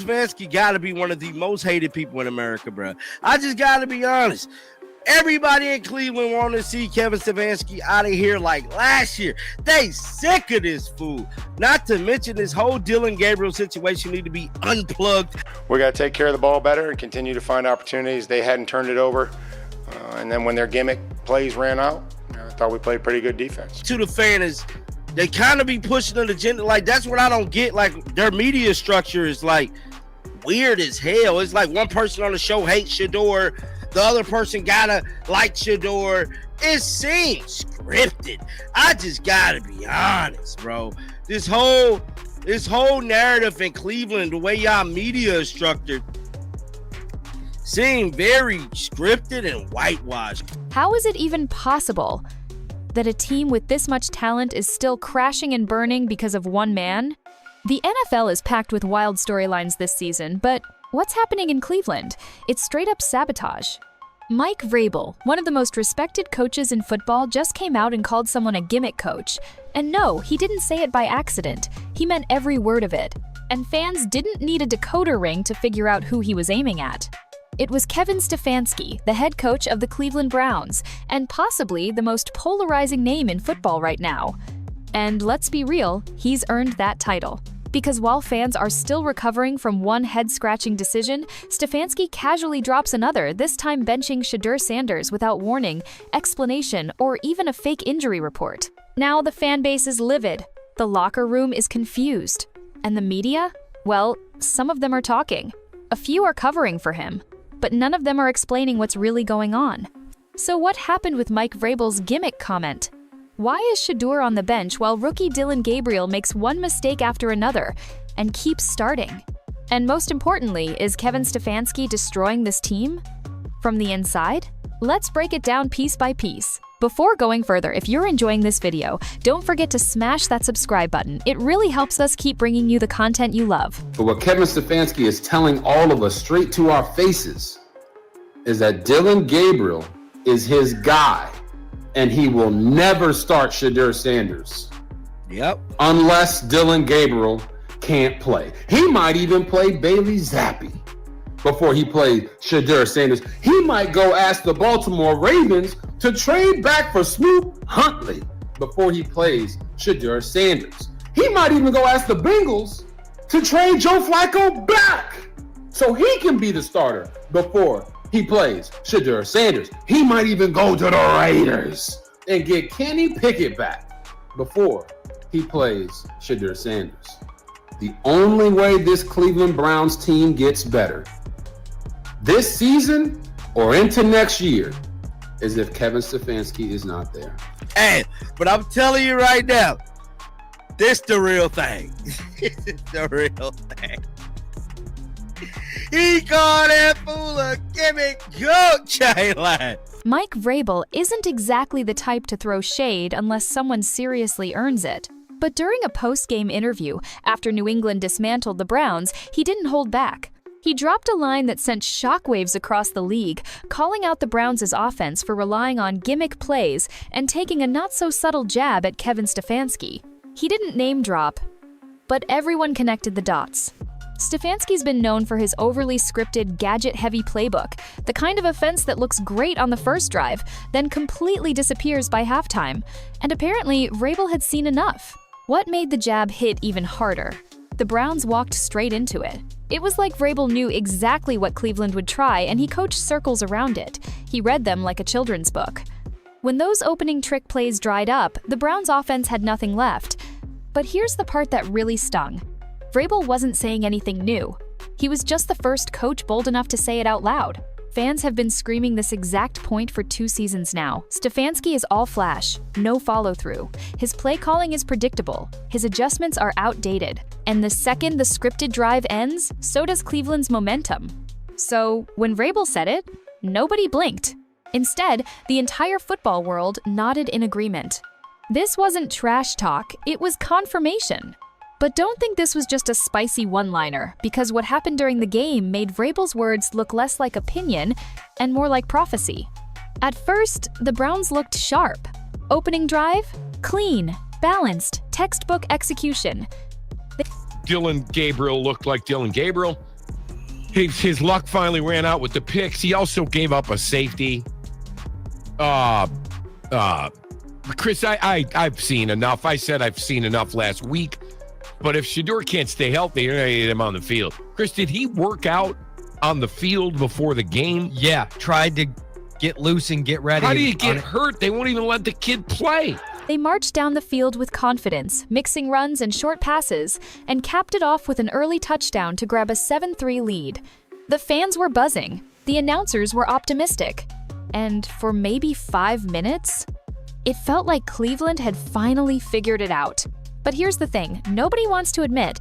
Stefanski got to be one of the most hated people in America, bro. I just got to be honest. Everybody in Cleveland wanted to see Kevin Stefanski out of here like last year. They sick of this fool. Not to mention this whole Dylan Gabriel situation need to be unplugged. We got to take care of the ball better and continue to find opportunities. They hadn't turned it over. And then when their gimmick plays ran out, I thought we played pretty good defense. To the fan is, they kind of be pushing an agenda. Like, that's what I don't get. Like, their media structure is like weird as hell. It's like one person on the show hates Shedeur. The other person gotta like Shedeur. It seems scripted. I just gotta be honest, bro. This whole narrative in Cleveland, the way y'all media is structured, seem very scripted and whitewashed. How is it even possible that a team with this much talent is still crashing and burning because of one man? The NFL is packed with wild storylines this season, but what's happening in Cleveland? It's straight up sabotage. Mike Vrabel, one of the most respected coaches in football, just came out and called someone a gimmick coach. And no, he didn't say it by accident. He meant every word of it. And fans didn't need a decoder ring to figure out who he was aiming at. It was Kevin Stefanski, the head coach of the Cleveland Browns, and possibly the most polarizing name in football right now. And let's be real, he's earned that title. Because while fans are still recovering from one head-scratching decision, Stefanski casually drops another, this time benching Shedeur Sanders without warning, explanation, or even a fake injury report. Now the fan base is livid, the locker room is confused, and the media? Well, some of them are talking. A few are covering for him, but none of them are explaining what's really going on. So what happened with Mike Vrabel's gimmick comment? Why is Shedeur on the bench while rookie Dylan Gabriel makes one mistake after another and keeps starting? And most importantly, is Kevin Stefanski destroying this team? From the inside? Let's break it down piece by piece. Before going further, if you're enjoying this video, don't forget to smash that subscribe button. It really helps us keep bringing you the content you love. But what Kevin Stefanski is telling all of us straight to our faces is that Dylan Gabriel is his guy. And he will never start Shedeur Sanders. Yep. Unless Dylan Gabriel can't play. He might even play Bailey Zappi before he plays Shedeur Sanders. He might go ask the Baltimore Ravens to trade back for Snoop Huntley before he plays Shedeur Sanders. He might even go ask the Bengals to trade Joe Flacco back so he can be the starter before he plays Shedeur Sanders. He might even go to the Raiders and get Kenny Pickett back before he plays Shedeur Sanders. The only way this Cleveland Browns team gets better this season or into next year is if Kevin Stefanski is not there. Hey, but I'm telling you right now, this the real thing. This is the real thing. He called that fool a gimmick coach, Mike Vrabel isn't exactly the type to throw shade unless someone seriously earns it. But during a post-game interview, after New England dismantled the Browns, he didn't hold back. He dropped a line that sent shockwaves across the league, calling out the Browns' offense for relying on gimmick plays and taking a not-so-subtle jab at Kevin Stefanski. He didn't name drop, but everyone connected the dots. Stefanski's been known for his overly scripted, gadget-heavy playbook, the kind of offense that looks great on the first drive, then completely disappears by halftime. And apparently, Vrabel had seen enough. What made the jab hit even harder? The Browns walked straight into it. It was like Vrabel knew exactly what Cleveland would try, and he coached circles around it. He read them like a children's book. When those opening trick plays dried up, the Browns' offense had nothing left. But here's the part that really stung. Vrabel wasn't saying anything new. He was just the first coach bold enough to say it out loud. Fans have been screaming this exact point for 2 seasons now. Stefanski is all flash, no follow-through. His play calling is predictable. His adjustments are outdated. And the second the scripted drive ends, so does Cleveland's momentum. So, when Vrabel said it, nobody blinked. Instead, the entire football world nodded in agreement. This wasn't trash talk, it was confirmation. But don't think this was just a spicy one-liner, because what happened during the game made Vrabel's words look less like opinion and more like prophecy. At first, the Browns looked sharp. Opening drive? Clean, balanced, textbook execution. Dylan Gabriel looked like Dylan Gabriel. his luck finally ran out with the picks. He also gave up a safety. Chris, I've seen enough. I said I've seen enough last week. But if Shedeur can't stay healthy, you're going to get him on the field. Chris, did he work out on the field before the game? Yeah, tried to get loose and get ready. How do you get hurt? They won't even let the kid play. They marched down the field with confidence, mixing runs and short passes, and capped it off with an early touchdown to grab a 7-3 lead. The fans were buzzing. The announcers were optimistic. And for maybe 5 minutes, it felt like Cleveland had finally figured it out. But here's the thing, nobody wants to admit,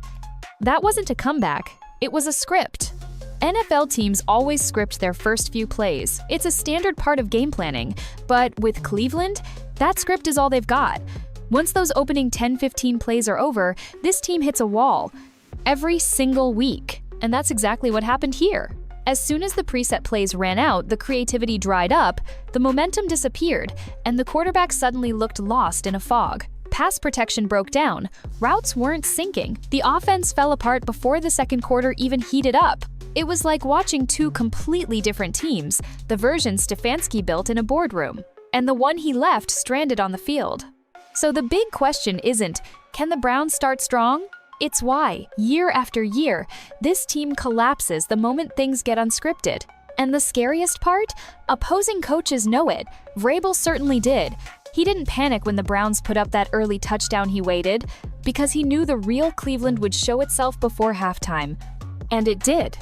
that wasn't a comeback, it was a script. NFL teams always script their first few plays. It's a standard part of game planning. But with Cleveland, that script is all they've got. Once those opening 10-15 plays are over, this team hits a wall. Every single week. And that's exactly what happened here. As soon as the preset plays ran out, the creativity dried up, the momentum disappeared, and the quarterback suddenly looked lost in a fog. Pass protection broke down, routes weren't sinking, the offense fell apart before the second quarter even heated up. It was like watching two completely different teams, the version Stefanski built in a boardroom, and the one he left stranded on the field. So the big question isn't, can the Browns start strong? It's why, year after year, this team collapses the moment things get unscripted. And the scariest part? Opposing coaches know it. Vrabel certainly did. He didn't panic when the Browns put up that early touchdown he waited, because he knew the real Cleveland would show itself before halftime. And it did.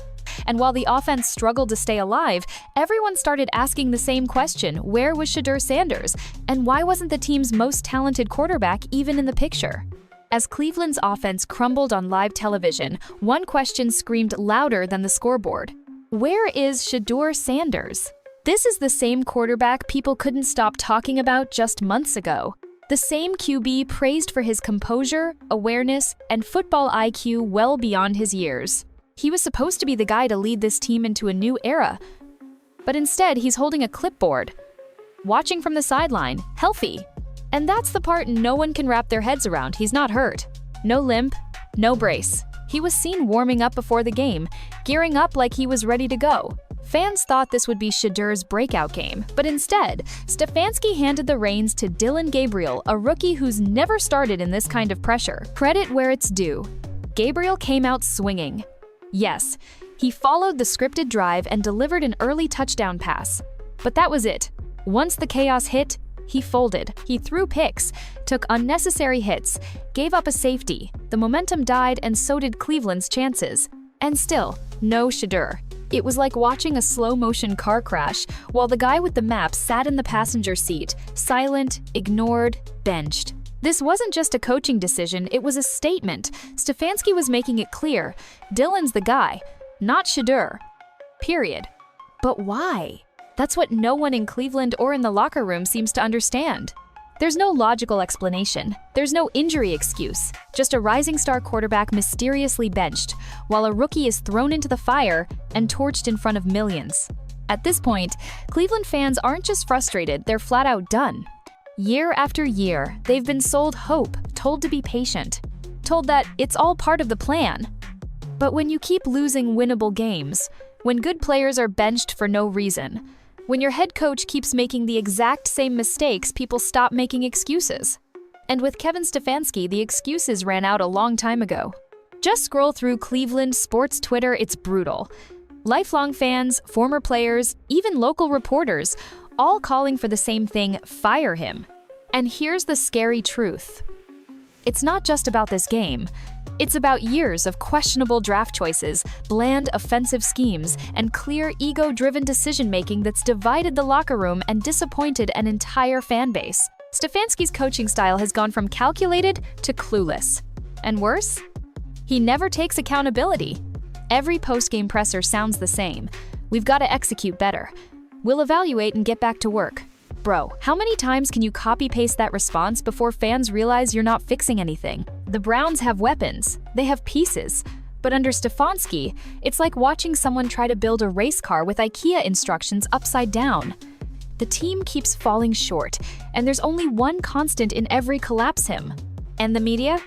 And while the offense struggled to stay alive, everyone started asking the same question, where was Shedeur Sanders? And why wasn't the team's most talented quarterback even in the picture? As Cleveland's offense crumbled on live television, one question screamed louder than the scoreboard. Where is Shedeur Sanders? This is the same quarterback people couldn't stop talking about just months ago. The same QB praised for his composure, awareness, and football IQ well beyond his years. He was supposed to be the guy to lead this team into a new era. But instead, he's holding a clipboard, watching from the sideline, healthy. And that's the part no one can wrap their heads around. He's not hurt. No limp, no brace. He was seen warming up before the game, gearing up like he was ready to go. Fans thought this would be Shedeur's breakout game, but instead, Stefanski handed the reins to Dylan Gabriel, a rookie who's never started in this kind of pressure. Credit where it's due. Gabriel came out swinging. Yes, he followed the scripted drive and delivered an early touchdown pass. But that was it. Once the chaos hit, he folded. He threw picks, took unnecessary hits, gave up a safety. The momentum died, and so did Cleveland's chances. And still, no Shedeur. It was like watching a slow-motion car crash, while the guy with the map sat in the passenger seat, silent, ignored, benched. This wasn't just a coaching decision, it was a statement. Stefanski was making it clear. Dylan's the guy, not Shedeur. Period. But why? That's what no one in Cleveland or in the locker room seems to understand. There's no logical explanation. There's no injury excuse. Just a rising star quarterback mysteriously benched, while a rookie is thrown into the fire and torched in front of millions. At this point, Cleveland fans aren't just frustrated, they're flat out done. Year after year, they've been sold hope, told to be patient, told that it's all part of the plan. But when you keep losing winnable games, when good players are benched for no reason, when your head coach keeps making the exact same mistakes, people stop making excuses. And with Kevin Stefanski, the excuses ran out a long time ago. Just scroll through Cleveland sports Twitter, it's brutal. Lifelong fans, former players, even local reporters, all calling for the same thing, fire him. And here's the scary truth. It's not just about this game. It's about years of questionable draft choices, bland offensive schemes, and clear ego-driven decision-making that's divided the locker room and disappointed an entire fan base. Stefanski's coaching style has gone from calculated to clueless. And worse? He never takes accountability. Every post-game presser sounds the same. We've got to execute better. We'll evaluate and get back to work. Bro, how many times can you copy-paste that response before fans realize you're not fixing anything? The Browns have weapons. They have pieces. But under Stefanski, it's like watching someone try to build a race car with IKEA instructions upside down. The team keeps falling short, and there's only one constant in every collapse: him. And the media?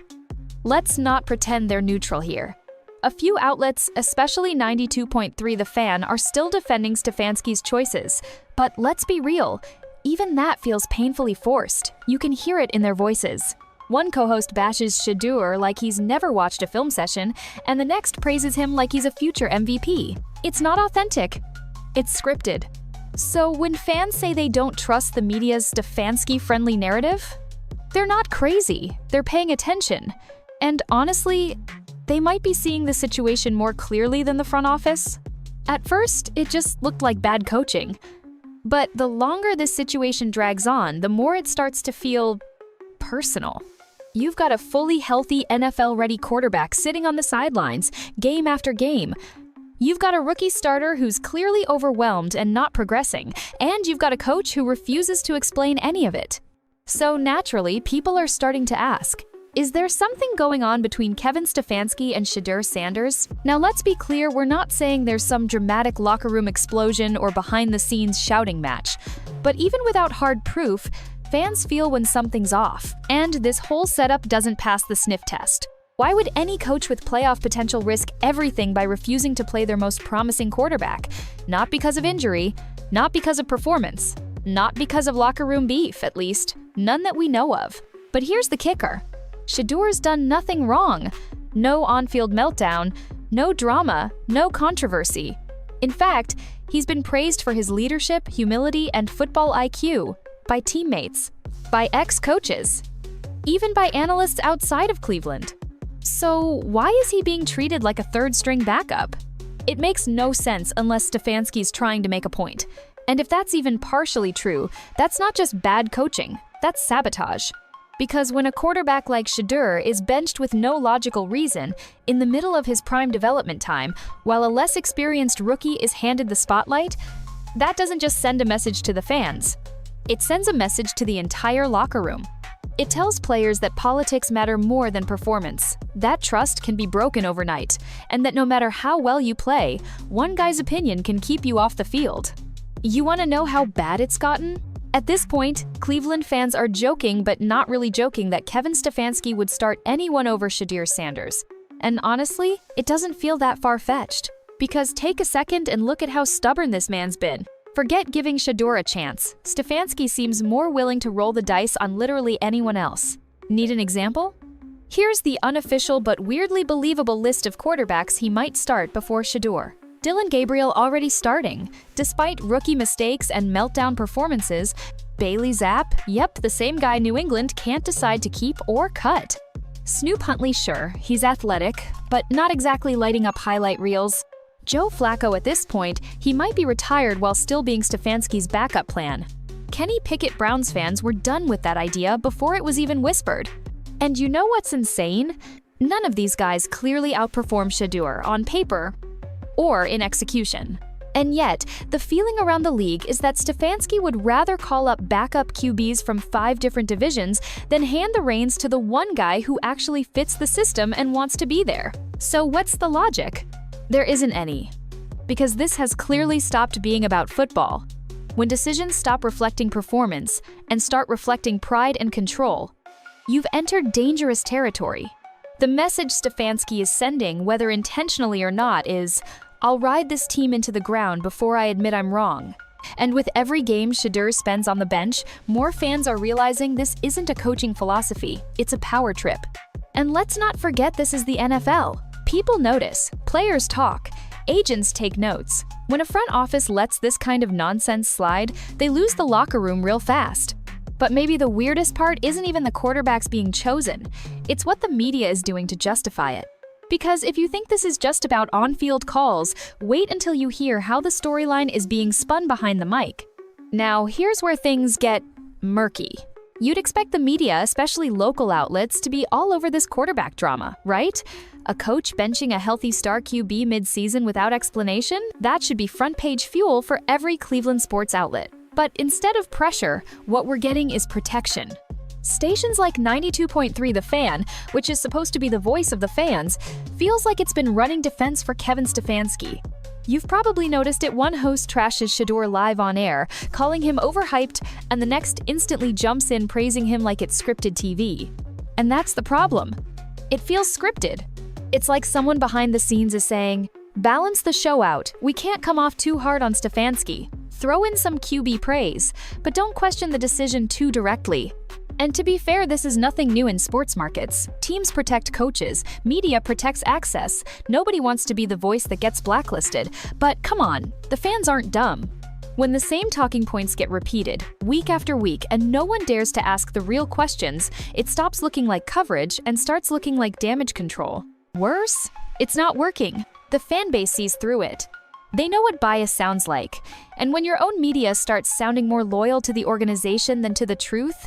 Let's not pretend they're neutral here. A few outlets, especially 92.3 The Fan, are still defending Stefanski's choices. But let's be real, even that feels painfully forced. You can hear it in their voices. One co-host bashes Shedeur like he's never watched a film session, and the next praises him like he's a future MVP. It's not authentic. It's scripted. So when fans say they don't trust the media's Stefanski-friendly narrative, they're not crazy. They're paying attention. And honestly, they might be seeing the situation more clearly than the front office. At first, it just looked like bad coaching. But the longer this situation drags on, the more it starts to feel personal. You've got a fully healthy NFL-ready quarterback sitting on the sidelines, game after game. You've got a rookie starter who's clearly overwhelmed and not progressing, and you've got a coach who refuses to explain any of it. So naturally, people are starting to ask, is there something going on between Kevin Stefanski and Shedeur Sanders? Now let's be clear, we're not saying there's some dramatic locker room explosion or behind-the-scenes shouting match. But even without hard proof, fans feel when something's off, and this whole setup doesn't pass the sniff test. Why would any coach with playoff potential risk everything by refusing to play their most promising quarterback? Not because of injury, not because of performance, not because of locker room beef, at least, none that we know of. But here's the kicker. Shedeur's done nothing wrong. No on-field meltdown, no drama, no controversy. In fact, he's been praised for his leadership, humility, and football IQ by teammates, by ex-coaches, even by analysts outside of Cleveland. So why is he being treated like a third-string backup? It makes no sense unless Stefanski's trying to make a point. And if that's even partially true, that's not just bad coaching, that's sabotage. Because when a quarterback like Shedeur is benched with no logical reason, in the middle of his prime development time, while a less experienced rookie is handed the spotlight, that doesn't just send a message to the fans. It sends a message to the entire locker room. It tells players that politics matter more than performance, that trust can be broken overnight, and that no matter how well you play, one guy's opinion can keep you off the field. You want to know how bad it's gotten? At this point, Cleveland fans are joking but not really joking that Kevin Stefanski would start anyone over Shedeur Sanders. And honestly, it doesn't feel that far-fetched. Because take a second and look at how stubborn this man's been. Forget giving Shedeur a chance. Stefanski seems more willing to roll the dice on literally anyone else. Need an example? Here's the unofficial but weirdly believable list of quarterbacks he might start before Shedeur. Dylan Gabriel already starting. Despite rookie mistakes and meltdown performances, Bailey Zapp, yep, the same guy New England can't decide to keep or cut. Snoop Huntley, sure, he's athletic, but not exactly lighting up highlight reels. Joe Flacco at this point, he might be retired while still being Stefanski's backup plan. Kenny Pickett Browns fans were done with that idea before it was even whispered. And you know what's insane? None of these guys clearly outperform Shedeur on paper or in execution. And yet, the feeling around the league is that Stefanski would rather call up backup QBs from 5 different divisions than hand the reins to the one guy who actually fits the system and wants to be there. So what's the logic? There isn't any. Because this has clearly stopped being about football. When decisions stop reflecting performance and start reflecting pride and control, you've entered dangerous territory. The message Stefanski is sending, whether intentionally or not, is, I'll ride this team into the ground before I admit I'm wrong. And with every game Shedeur spends on the bench, more fans are realizing this isn't a coaching philosophy, it's a power trip. And let's not forget this is the NFL. People notice, players talk, agents take notes. When a front office lets this kind of nonsense slide, they lose the locker room real fast. But maybe the weirdest part isn't even the quarterbacks being chosen, it's what the media is doing to justify it. Because if you think this is just about on-field calls, wait until you hear how the storyline is being spun behind the mic. Now, here's where things get murky. You'd expect the media, especially local outlets, to be all over this quarterback drama, right? A coach benching a healthy star QB mid-season without explanation? That should be front-page fuel for every Cleveland sports outlet. But instead of pressure, what we're getting is protection. Stations like 92.3 The Fan, which is supposed to be the voice of the fans, feels like it's been running defense for Kevin Stefanski. You've probably noticed it, one host trashes Shedeur live on air, calling him overhyped, and the next instantly jumps in praising him like it's scripted TV. And that's the problem. It feels scripted. It's like someone behind the scenes is saying, balance the show out. We can't come off too hard on Stefanski. Throw in some QB praise, but don't question the decision too directly. And to be fair, this is nothing new in sports markets. Teams protect coaches, media protects access. Nobody wants to be the voice that gets blacklisted. But come on, the fans aren't dumb. When the same talking points get repeated, week after week, and no one dares to ask the real questions, it stops looking like coverage and starts looking like damage control. Worse, it's not working. The fan base sees through it. They know what bias sounds like. And when your own media starts sounding more loyal to the organization than to the truth,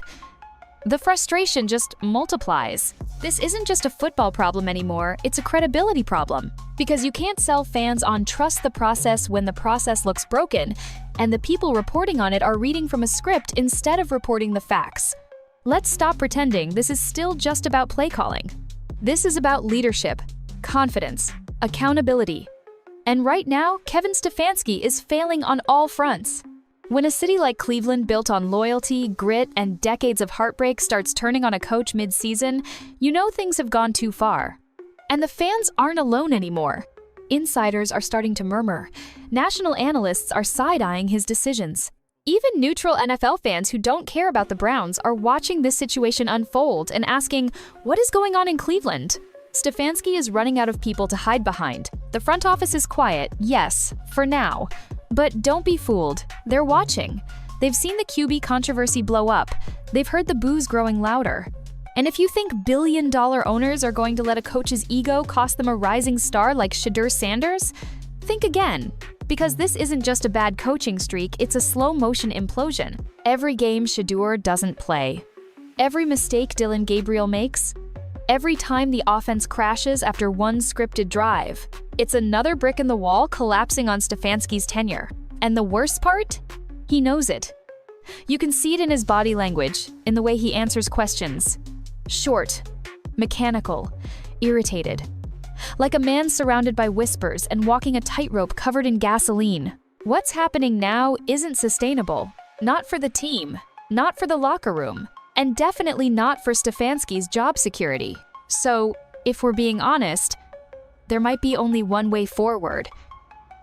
the frustration just multiplies. This isn't just a football problem anymore, it's a credibility problem. Because you can't sell fans on trust the process when the process looks broken, and the people reporting on it are reading from a script instead of reporting the facts. Let's stop pretending this is still just about play calling. This is about leadership, confidence, accountability. And right now, Kevin Stefanski is failing on all fronts. When a city like Cleveland built on loyalty, grit, and decades of heartbreak starts turning on a coach mid-season, you know things have gone too far. And the fans aren't alone anymore. Insiders are starting to murmur. National analysts are side-eyeing his decisions. Even neutral NFL fans who don't care about the Browns are watching this situation unfold and asking, what is going on in Cleveland? Stefanski is running out of people to hide behind. The front office is quiet, yes, for now. But don't be fooled. They're watching. They've seen the QB controversy blow up. They've heard the boos growing louder. And if you think billion-dollar owners are going to let a coach's ego cost them a rising star like Shedeur Sanders, think again. Because this isn't just a bad coaching streak, it's a slow-motion implosion. Every game Shedeur doesn't play. Every mistake Dylan Gabriel makes. Every time the offense crashes after one scripted drive. It's another brick in the wall collapsing on Stefanski's tenure. And the worst part? He knows it. You can see it in his body language, in the way he answers questions. Short, mechanical, irritated. Like a man surrounded by whispers and walking a tightrope covered in gasoline. What's happening now isn't sustainable. Not for the team, not for the locker room, and definitely not for Stefanski's job security. So, if we're being honest, there might be only one way forward,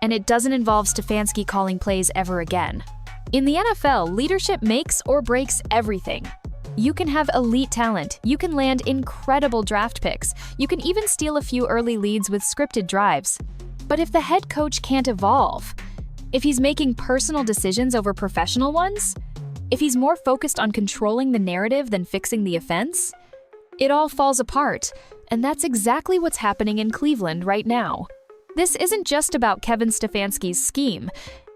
and it doesn't involve Stefanski calling plays ever again. In the NFL, leadership makes or breaks everything. You can have elite talent, you can land incredible draft picks, you can even steal a few early leads with scripted drives. But if the head coach can't evolve, if he's making personal decisions over professional ones, if he's more focused on controlling the narrative than fixing the offense, it all falls apart. And that's exactly what's happening in Cleveland right now. This isn't just about Kevin Stefanski's scheme,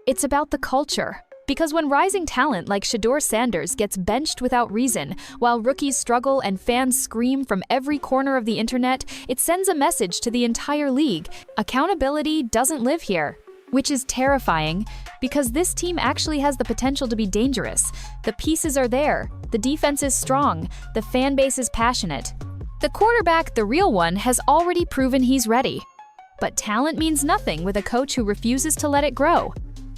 it's about the culture. Because when rising talent like Shedeur Sanders gets benched without reason, while rookies struggle and fans scream from every corner of the internet, it sends a message to the entire league. Accountability doesn't live here. Which is terrifying, because this team actually has the potential to be dangerous. The pieces are there, the defense is strong, the fan base is passionate. The quarterback, the real one, has already proven he's ready. But talent means nothing with a coach who refuses to let it grow.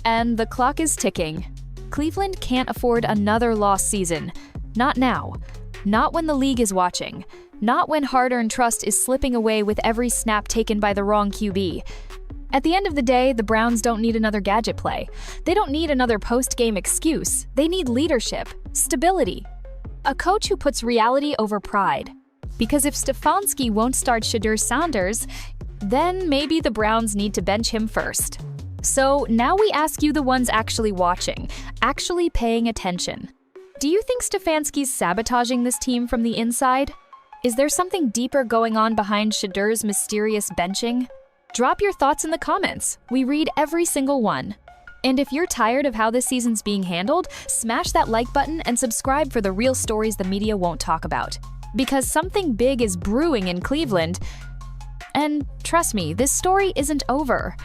And the clock is ticking. Cleveland can't afford another lost season. Not now. Not when the league is watching. Not when hard-earned trust is slipping away with every snap taken by the wrong QB. At the end of the day, the Browns don't need another gadget play. They don't need another post-game excuse. They need leadership, stability. A coach who puts reality over pride. Because if Stefanski won't start Shedeur Sanders, then maybe the Browns need to bench him first. So now we ask you, the ones actually watching, actually paying attention. Do you think Stefanski's sabotaging this team from the inside? Is there something deeper going on behind Shedeur's mysterious benching? Drop your thoughts in the comments. We read every single one. And if you're tired of how this season's being handled, smash that like button and subscribe for the real stories the media won't talk about. Because something big is brewing in Cleveland. And trust me, this story isn't over.